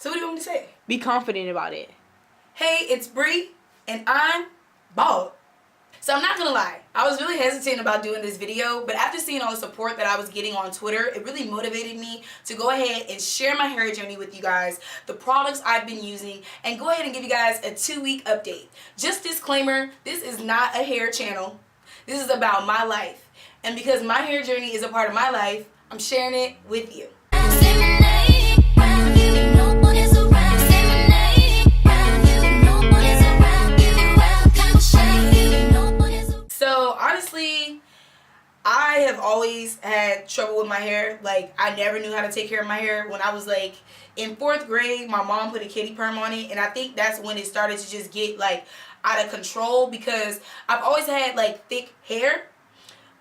So what do you want me to say? Be confident about it. Hey, it's Bree, and I'm bald. So I'm not gonna lie, I was really hesitant about doing this video, but after seeing all the support that I was getting on Twitter, it really motivated me to go ahead and share my hair journey with you guys, the products I've been using, and go ahead and give you guys a 2-week update. Just disclaimer, this is not a hair channel. This is about my life. And because my hair journey is a part of my life, I'm sharing it with you. So honestly, I have always had trouble with my hair. Like, I never knew how to take care of my hair. When I was like in 4th grade, my mom put a kitty perm on it, and I think that's when it started to just get like out of control, because I've always had like thick hair.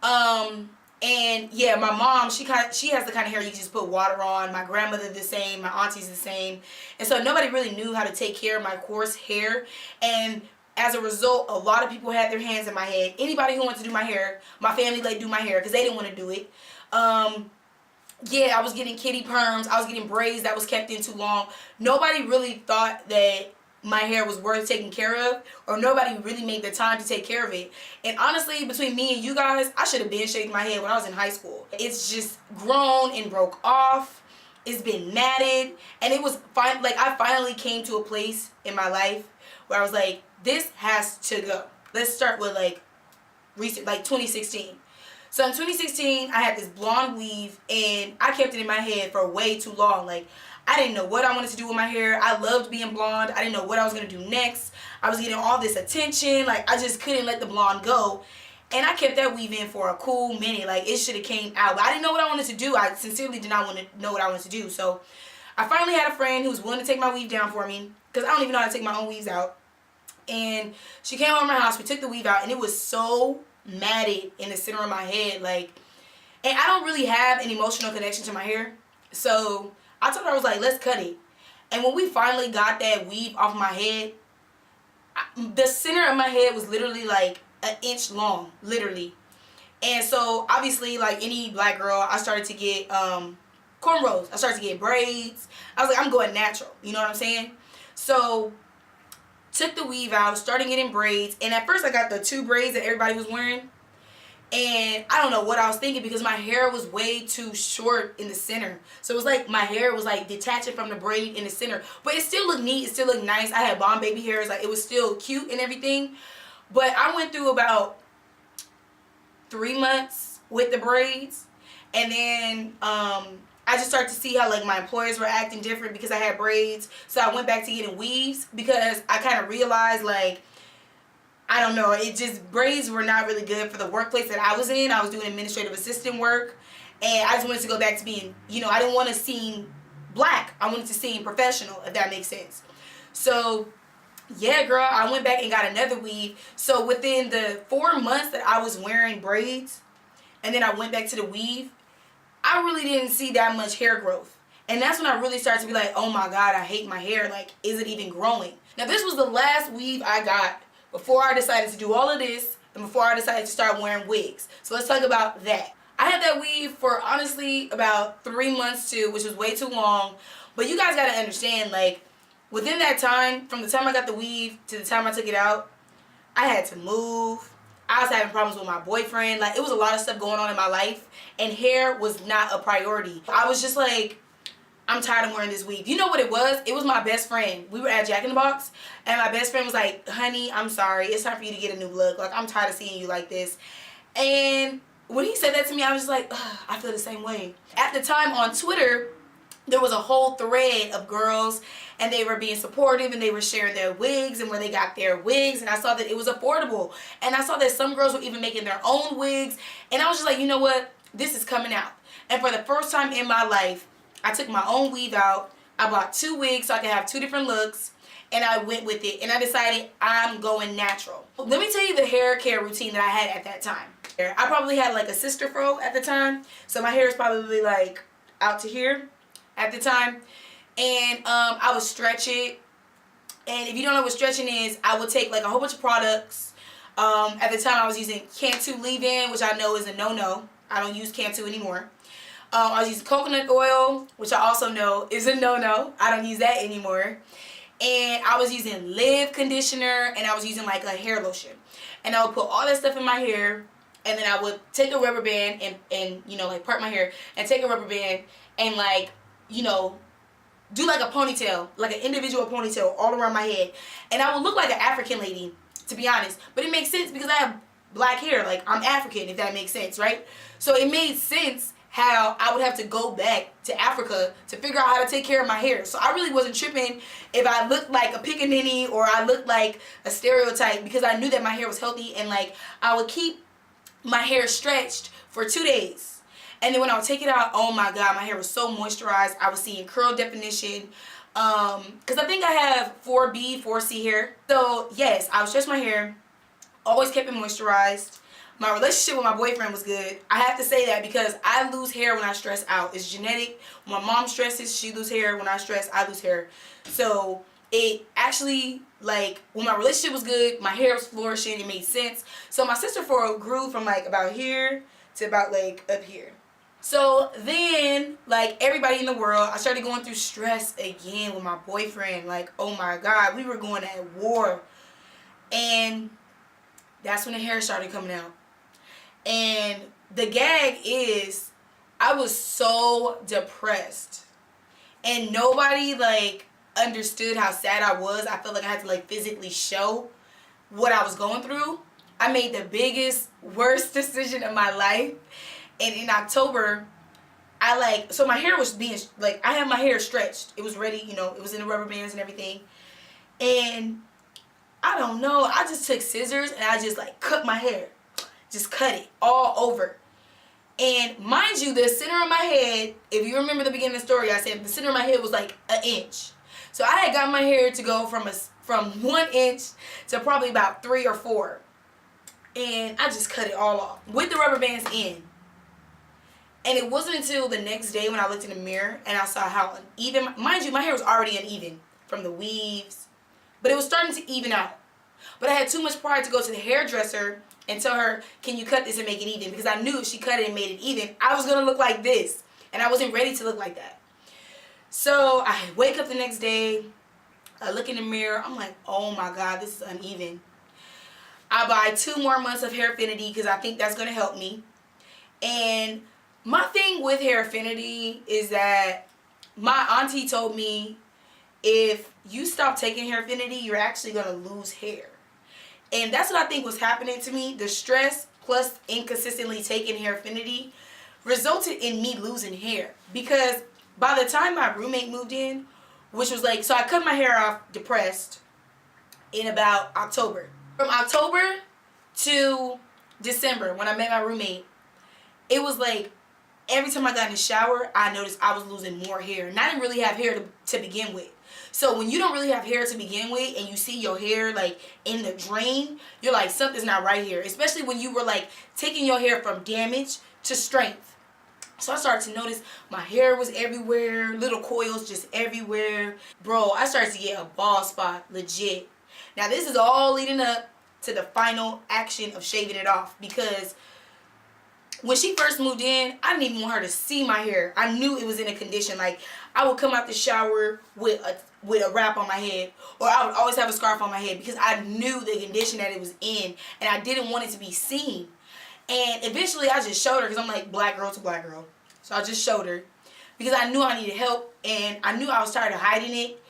And yeah, my mom, she has the kind of hair you just put water on. My grandmother the same, my auntie's the same. And so nobody really knew how to take care of my coarse hair. And as a result, a lot of people had their hands in my head. Anybody who wanted to do my hair, my family let do my hair because they didn't want to do it. Yeah, I was getting kitty perms. I was getting braids that was kept in too long. Nobody really thought that my hair was worth taking care of, or nobody really made the time to take care of it. And honestly, between me and you guys, I should have been shaving my head when I was in high school. It's just grown and broke off. It's been matted, and it was fine. Like, I finally came to a place in my life where I was like, this has to go. Let's start with like recent, like 2016. So in 2016, I had this blonde weave, and I kept it in my head for way too long. Like, I didn't know what I wanted to do with my hair. I loved being blonde. I didn't know what I was going to do next. I was getting all this attention. Like, I just couldn't let the blonde go. And I kept that weave in for a cool minute. Like, it should have came out. But I didn't know what I wanted to do. I sincerely did not want to know what I wanted to do. So I finally had a friend who was willing to take my weave down for me, because I don't even know how to take my own weaves out. And she came over to my house. We took the weave out, and it was so matted in the center of my head. Like, and I don't really have an emotional connection to my hair. So I told her, I was like, let's cut it. And when we finally got that weave off my head, the center of my head was literally like an inch long, literally. And so obviously, like any black girl, I started to get cornrows. I started to get braids. I was like, I'm going natural. You know what I'm saying? So took the weave out, started getting braids. And at first I got the 2 braids that everybody was wearing. And I don't know what I was thinking, because my hair was way too short in the center. So it was like my hair was like detaching from the braid in the center. But it still looked neat. It still looked nice. I had bomb baby hairs. Like, it was still cute and everything. But I went through about 3 months with the braids. And then I just started to see how like my employers were acting different because I had braids. So I went back to getting weaves, because I kind of realized, like, I don't know, it just, braids were not really good for the workplace that I was in. I was doing administrative assistant work, and I just wanted to go back to being, you know, I didn't want to seem black. I wanted to seem professional, if that makes sense. So yeah, girl, I went back and got another weave. So within the 4 months that I was wearing braids, and then I went back to the weave, I really didn't see that much hair growth. And that's when I really started to be like, oh my God, I hate my hair. Like, is it even growing? Now, this was the last weave I got before I decided to do all of this, and before I decided to start wearing wigs. So let's talk about that. I had that weave for honestly about 3 months too, which was way too long. But you guys gotta understand, like, within that time, from the time I got the weave to the time I took it out, I had to move. I was having problems with my boyfriend. Like, it was a lot of stuff going on in my life, and hair was not a priority. I was just like, I'm tired of wearing this weave. You know what it was? It was my best friend. We were at Jack in the Box, and my best friend was like, honey, I'm sorry. It's time for you to get a new look. Like, I'm tired of seeing you like this. And when he said that to me, I was just like, ugh, I feel the same way. At the time on Twitter, there was a whole thread of girls, and they were being supportive, and they were sharing their wigs and where they got their wigs, and I saw that it was affordable. And I saw that some girls were even making their own wigs, and I was just like, you know what? This is coming out. And for the first time in my life, I took my own weave out. I bought 2 wigs so I could have 2 different looks, and I went with it, and I decided I'm going natural. Let me tell you the hair care routine that I had at that time. I probably had like a sister fro at the time, so my hair is probably like out to here at the time. And I would stretch it, and if you don't know what stretching is, I would take like a whole bunch of products. At the time I was using Cantu leave-in, which I know is a no-no. I don't use Cantu anymore. I was using coconut oil, which I also know is a no-no. I don't use that anymore. And I was using Live conditioner, and I was using like a hair lotion. And I would put all that stuff in my hair, and then I would take a rubber band and you know, like part my hair and take a rubber band and like, you know, do like a ponytail, like an individual ponytail all around my head. And I would look like an African lady, to be honest. But it makes sense because I have black hair. Like, I'm African, if that makes sense, right? So it made sense how I would have to go back to Africa to figure out how to take care of my hair. So I really wasn't tripping if I looked like a pickaninny or I looked like a stereotype, because I knew that my hair was healthy, and like I would keep my hair stretched for 2 days. And then when I would take it out, oh my God, my hair was so moisturized. I was seeing curl definition. Because I think I have 4B, 4C hair. So yes, I would stretch my hair. Always kept it moisturized. My relationship with my boyfriend was good. I have to say that because I lose hair when I stress out. It's genetic. When my mom stresses, she loses hair. When I stress, I lose hair. So it actually, like, when my relationship was good, my hair was flourishing. It made sense. So my sister fro grew from like about here to about like up here. So then, like everybody in the world, I started going through stress again with my boyfriend. Like, oh my God, we were going at war. And that's when the hair started coming out. And the gag is, I was so depressed. And nobody, like, understood how sad I was. I felt like I had to, like, physically show what I was going through. I made the biggest, worst decision of my life. And in October, so my hair was being, like, I had my hair stretched. It was ready, you know, it was in the rubber bands and everything. And I don't know, I just took scissors and I just, like, cut my hair. Just cut it all over. And mind you, the center of my head, if you remember the beginning of the story, I said the center of my head was like an inch. So I had got my hair to go from 1 inch to probably about 3 or 4. And I just cut it all off with the rubber bands in. And it wasn't until the next day when I looked in the mirror and I saw how uneven, mind you, my hair was already uneven from the weaves, but it was starting to even out. But I had too much pride to go to the hairdresser and tell her, can you cut this and make it even? Because I knew if she cut it and made it even, I was going to look like this. And I wasn't ready to look like that. So I wake up the next day, I look in the mirror, I'm like, oh my God, this is uneven. I buy 2 more months of Hair Affinity because I think that's going to help me. And my thing with Hair Affinity is that my auntie told me if you stop taking Hair Affinity, you're actually going to lose hair. And that's what I think was happening to me. The stress plus inconsistently taking Hair Affinity resulted in me losing hair. Because by the time my roommate moved in, which was like, so I cut my hair off depressed in about October. From October to December, when I met my roommate, it was like every time I got in the shower, I noticed I was losing more hair. And I didn't really have hair to begin with. So when you don't really have hair to begin with and you see your hair like in the drain, you're like, something's not right here. Especially when you were like taking your hair from damage to strength. So I started to notice my hair was everywhere, little coils just everywhere. Bro, I started to get a bald spot, legit. Now this is all leading up to the final action of shaving it off, because when she first moved in, I didn't even want her to see my hair. I knew it was in a condition. Like, I would come out the shower with a wrap on my head, or I would always have a scarf on my head because I knew the condition that it was in, and I didn't want it to be seen. And eventually I just showed her, because I'm like black girl to black girl. So I just showed her because I knew I needed help, and I knew I was tired of hiding it.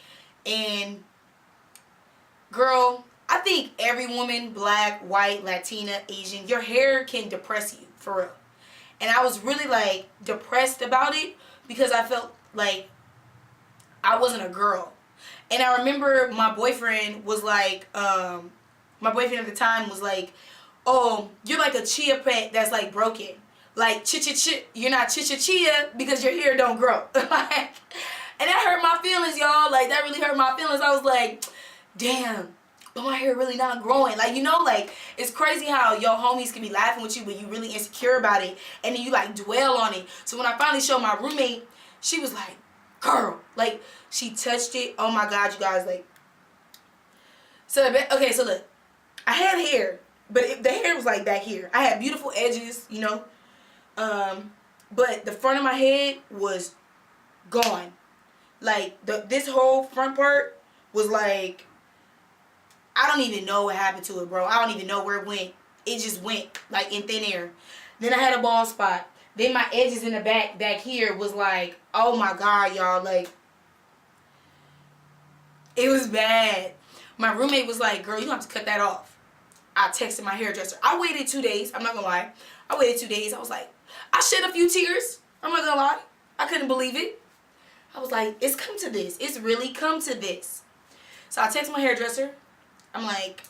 And girl, I think every woman, black, white, Latina, Asian, your hair can depress you, for real. And I was really like depressed about it because I felt like I wasn't a girl. And I remember my boyfriend was like, my boyfriend at the time was like, oh, you're like a chia pet that's like broken. Like, you're not chia because your hair don't grow. And that hurt my feelings, y'all. Like, that really hurt my feelings. I was like, damn, but my hair really not growing. Like, you know, like, it's crazy how your homies can be laughing with you, but you really insecure about it, and then you like dwell on it. So when I finally showed my roommate, she was like, girl, like, she touched it. Oh my God, you guys, like, so okay, so look, I had hair, but the hair was like back here. I had beautiful edges, you know, but the front of my head was gone. Like, this whole front part was like, I don't even know what happened to it, bro. I don't even know where it went. It just went, like, in thin air. Then I had a bald spot. Then my edges in the back here was like, oh my God, y'all. Like, it was bad. My roommate was like, girl, you don't have to cut that off. I texted my hairdresser. I waited 2 days. I'm not going to lie. I waited 2 days. I was like, I shed a few tears. I'm not going to lie. I couldn't believe it. I was like, it's come to this. It's really come to this. So I text my hairdresser. I'm like,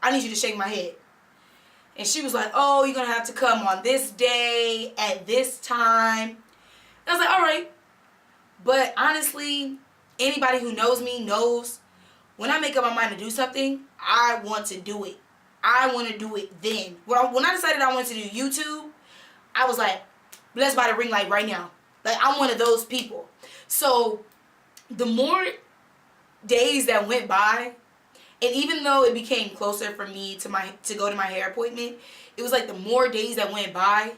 I need you to shave my head. And she was like, oh, you're going to have to come on this day at this time. And I was like, all right. But honestly, anybody who knows me knows when I make up my mind to do something, I want to do it. I want to do it then. When I decided I wanted to do YouTube, I was like, let's buy the ring light right now. Like, I'm one of those people. So the more days that went by, and even though it became closer for me to go to my hair appointment, it was like the more days that went by,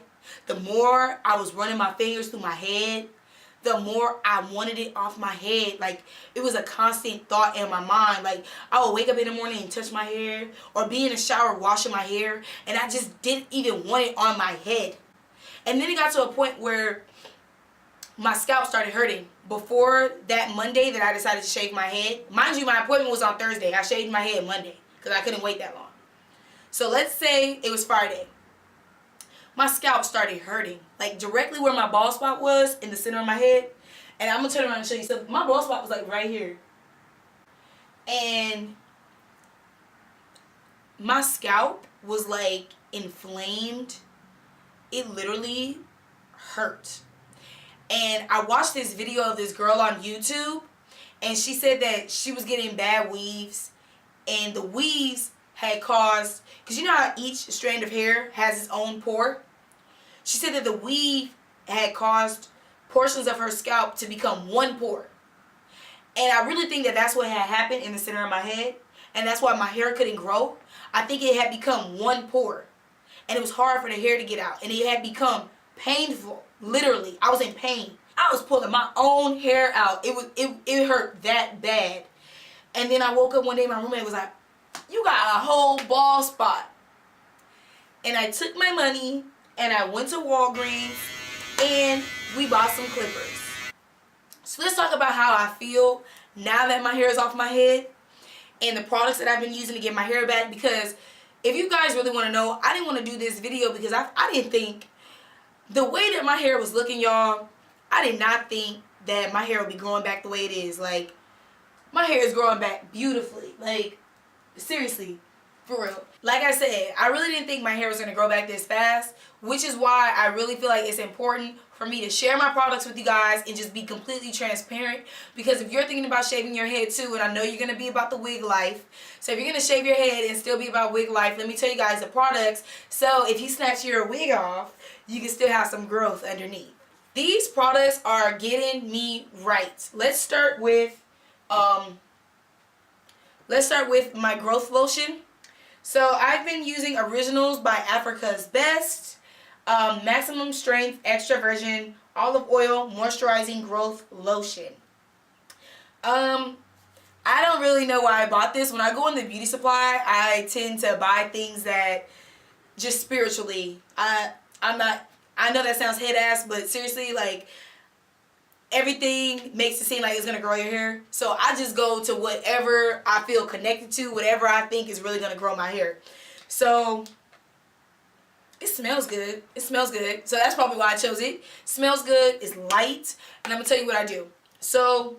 the more I was running my fingers through my head, the more I wanted it off my head. Like, it was a constant thought in my mind. Like, I would wake up in the morning and touch my hair, or be in the shower washing my hair, and I just didn't even want it on my head. And then it got to a point where my scalp started hurting. Before that Monday that I decided to shave my head, mind you, my appointment was on Thursday. I shaved my head Monday because I couldn't wait that long. So let's say it was Friday. My scalp started hurting, like directly where my bald spot was in the center of my head. And I'm gonna turn around and show you something. My bald spot was like right here, and my scalp was like inflamed. It literally hurt. And I watched this video of this girl on YouTube, and she said that she was getting bad weaves, and the weaves had caused, because you know how each strand of hair has its own pore? She said that the weave had caused portions of her scalp to become one pore. And I really think that that's what had happened in the center of my head, and that's why my hair couldn't grow. I think it had become one pore, and it was hard for the hair to get out, and it had become painful. Literally, I was in pain. I was pulling my own hair out. It hurt that bad. And then I woke up one day, my roommate was like, you got a whole bald spot. And I took my money and I went to Walgreens and we bought some clippers. So let's talk about how I feel now that my hair is off my head and the products that I've been using to get my hair back. Because if you guys really want to know, I didn't want to do this video because I didn't think, the way that my hair was looking, y'all, I did not think that my hair would be growing back the way it is. Like, my hair is growing back beautifully. Like, seriously, for real. Like I said, I really didn't think my hair was going to grow back this fast, which is why I really feel like it's important for me to share my products with you guys and just be completely transparent. Because if you're thinking about shaving your head too, and I know you're going to be about the wig life, so if you're going to shave your head and still be about wig life, let me tell you guys the products. So if you snatch your wig off, you can still have some growth underneath. These products are getting me right. Let's start with my growth lotion. So I've been using Originals by Africa's Best, Maximum Strength Extra Virgin Olive Oil Moisturizing Growth Lotion. I don't really know why I bought this. When I go in the beauty supply, I tend to buy things that just spiritually, I know that sounds head ass, but seriously, like, everything makes it seem like it's gonna grow your hair. So I just go to whatever I feel connected to, whatever I think is really gonna grow my hair. So it smells good. It smells good. So that's probably why I chose it. Smells good, it's light, and I'm gonna tell you what I do. So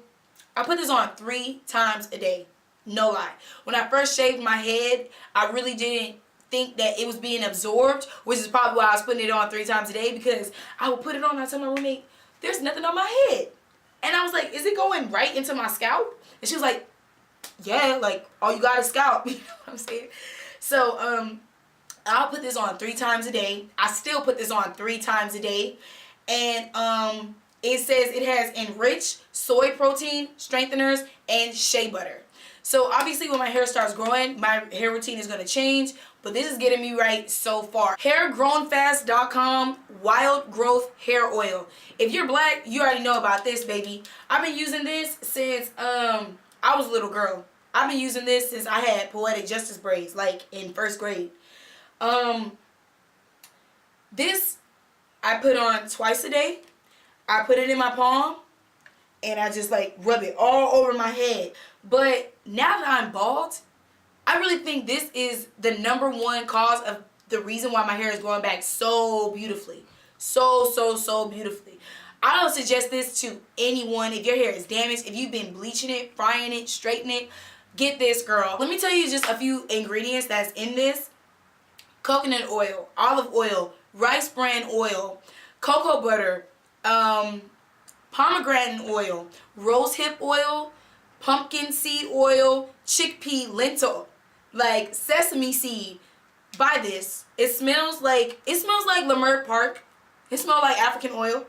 I put this on 3 times a day. No lie. When I first shaved my head, I really didn't think that it was being absorbed, which is probably why I was putting it on 3 times a day, because I would put it on and I tell my roommate, there's nothing on my head. And I was like, is it going right into my scalp? And she was like, yeah, like, all you got is scalp. You know what I'm saying? So I'll put this on 3 times a day. I still put this on 3 times a day. And it says it has enriched soy protein, strengtheners, and shea butter. So obviously when my hair starts growing, my hair routine is going to change. But this is getting me right so far. HairGrownFast.com Wild Growth Hair Oil. If you're black, you already know about this, baby. I've been using this since I was a little girl. I've been using this since I had Poetic Justice braids, like in 1st grade. This I put on twice a day. I put it in my palm and I just like rub it all over my head. But now that I'm bald, I really think this is the #1 cause of the reason why my hair is growing back so beautifully. So beautifully. I don't suggest this to anyone. If your hair is damaged, if you've been bleaching it, frying it, straightening it, get this, girl. Let me tell you just a few ingredients that's in this. Coconut oil, olive oil, rice bran oil, cocoa butter, pomegranate oil, rosehip oil, pumpkin seed oil, chickpea lentil, like sesame seed. Buy this. It smells like Leimert Park. It smells like African oil.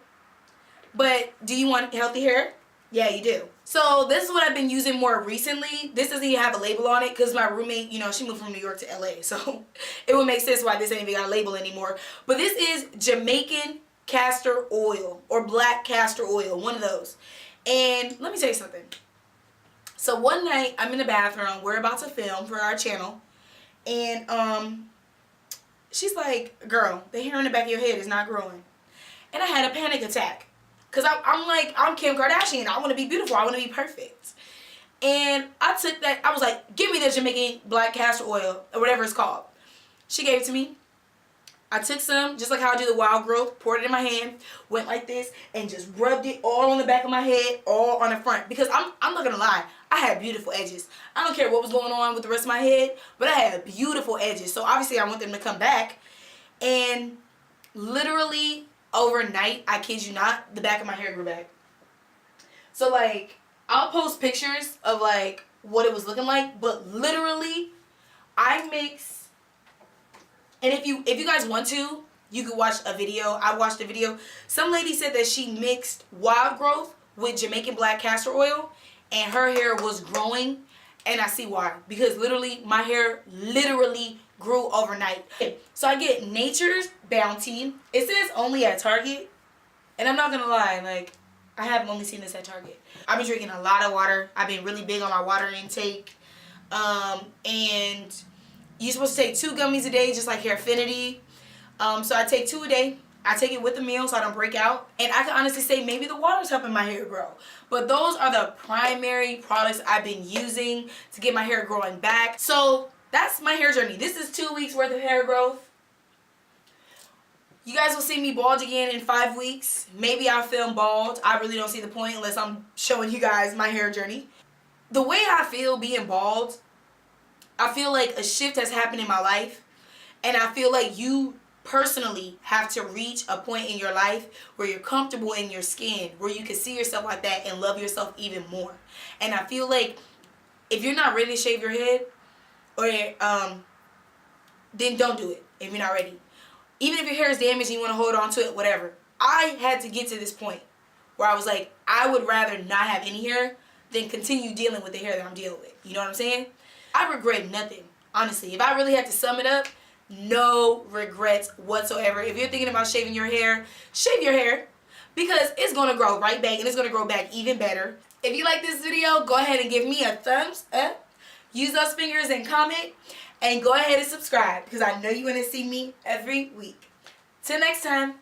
But do you want healthy hair? Yeah, you do. So this is what I've been using more recently. This doesn't even have a label on it because my roommate, you know, she moved from New York to LA. So it would make sense why this ain't even got a label anymore. But this is Jamaican castor oil or black castor oil, one of those. And let me tell you something. So one night I'm in the bathroom. We're about to film for our channel. And she's like, girl, the hair in the back of your head is not growing. And I had a panic attack. Because I'm like, I'm Kim Kardashian. I want to be beautiful. I want to be perfect. And I took that. I was like, give me the Jamaican black castor oil or whatever it's called. She gave it to me. I took some, just like how I do the wild growth, poured it in my hand, went like this, and just rubbed it all on the back of my head, all on the front. Because I'm not going to lie. I had beautiful edges. I don't care what was going on with the rest of my head, but I had beautiful edges. So obviously I want them to come back. And literally overnight, I kid you not, the back of my hair grew back. So like, I'll post pictures of like what it was looking like, but literally I mix, and if you guys want to, you could watch a video. I watched a video. Some lady said that she mixed wild growth with Jamaican black castor oil and her hair was growing, and I see why. Because literally my hair literally grew overnight. So I get Nature's Bounty. It says only at Target, and I'm not gonna lie, like I have only seen this at Target. I've been drinking a lot of water. I've been really big on my water intake. And you're supposed to take 2 gummies a day, just like Hairfinity. So I take 2 a day. I take it with the meal so I don't break out. And I can honestly say maybe the water's helping my hair grow. But those are the primary products I've been using to get my hair growing back. So that's my hair journey. This is 2 weeks worth of hair growth. You guys will see me bald again in 5 weeks. Maybe I'll film bald. I really don't see the point unless I'm showing you guys my hair journey. The way I feel being bald, I feel like a shift has happened in my life. And I feel like you personally have to reach a point in your life where you're comfortable in your skin, where you can see yourself like that and love yourself even more. And I feel like if you're not ready to shave your head, or then don't do it if you're not ready. Even if your hair is damaged and you want to hold on to it, whatever. I had to get to this point where I was like, I would rather not have any hair than continue dealing with the hair that I'm dealing with. You know what I'm saying? I regret nothing, honestly. If I really had to sum it up, no regrets whatsoever. If you're thinking about shaving your hair, shave your hair, because it's going to grow right back, and it's going to grow back even better. If you like this video, go ahead and give me a thumbs up. Use those fingers and comment, and go ahead and subscribe because I know you want to see me every week. Till next time.